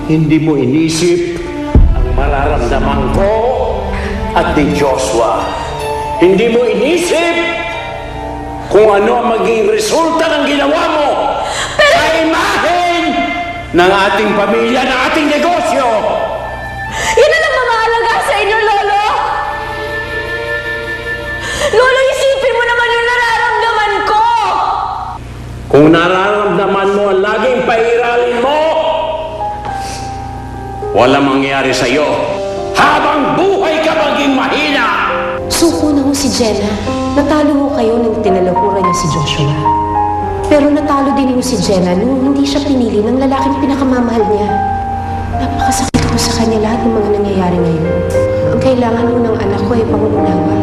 hindi mo inisip ang mararamdaman ko at ni Joshua. Hindi mo inisip kung ano ang maging resulta ng ginawa mo sa imahen ng ating pamilya, ng ating negosyo. Yan ang nagmamahalaga sa inyo, Lolo! Lolo, isipin mo naman yung nararamdaman ko! Kung nararamdaman mo ang laging pairalin mo, walang mangyayari sa'yo habang buhay ka maging mahina. Suko na ho si Jenna. Natalo ho kayo nang tinalahuran niya si Joshua. Pero natalo din ho si Jenna nung hindi siya pinili ng lalaking pinakamamahal niya. Napakasakit ho sa kanya lahat ng mga nangyayari ngayon. Ang kailangan ho ng anak ko ay pangunawa,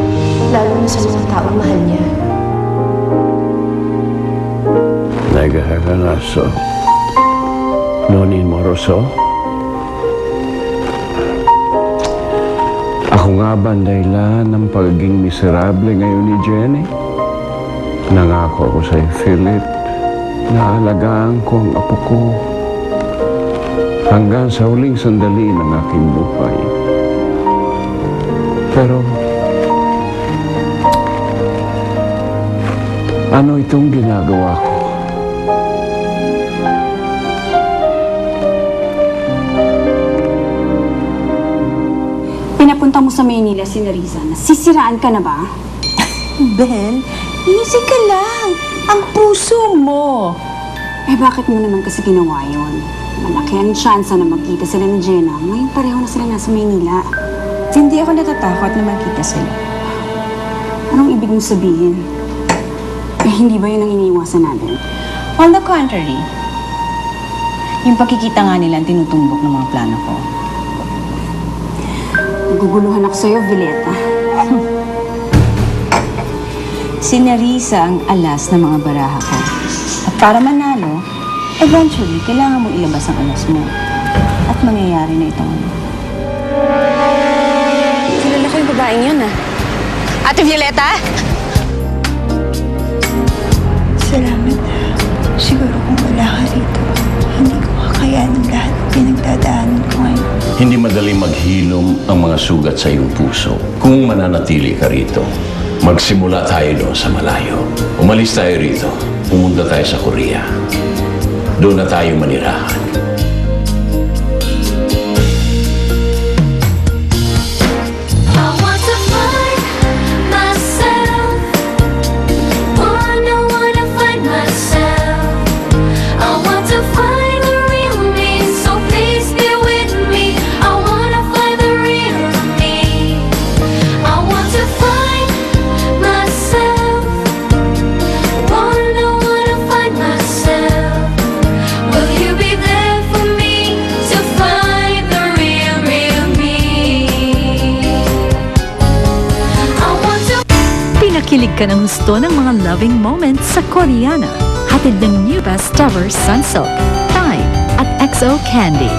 lalo na sa mga taong mahal niya. Nagahaganaso. Nonin mo, Roso. Ako nga ba ang dahilan ng pagiging miserable ngayon ni Jenny? Nangako ako sa'yo, Philip, na alagaan ko ang apo ko hanggang sa huling sandali ng aking buhay. Pero, ano itong ginagawa ko? Pinapunta mo sa Maynila si Nerissa. Nasisiraan ka na ba? Ben, easy ka lang. Ang puso mo. Eh bakit mo naman kasi ginawa yun? Malaki ang tsansa na magkita sila ni Jenna. Ngayon pareho na sila nasa Maynila. Hindi ako natatakot na magkita sila. Anong ibig mong sabihin? Eh hindi ba yun ang iniiwasan natin? On the contrary, yung pagkikita nga nila ang tinutumbok ng mga plano ko. Naguguluhan ako sa'yo, Vileta. Si Nerissa ang alas ng mga baraha ko. At para manalo, eventually, kailangan mo ilabas ang alas mo. At mangyayari na itong ano. Kilala ko yung babaeng yun, ah. Ate Violeta? Salamat. Siguro kung wala ka rito, hindi ko kakayanin lahat ng pinagdadaanan ko ngayon. Hindi madaling maghilom ang mga sugat sa iyong puso. Kung mananatili ka rito, magsimula tayo doon sa malayo. Umalis tayo rito. Pumunta tayo sa Korea. Doon na tayo manirahan. Kilig ka ng gusto ng mga loving moments sa Koreana. Hatid ng new best ever Sunsilk, Tide at XO Candy.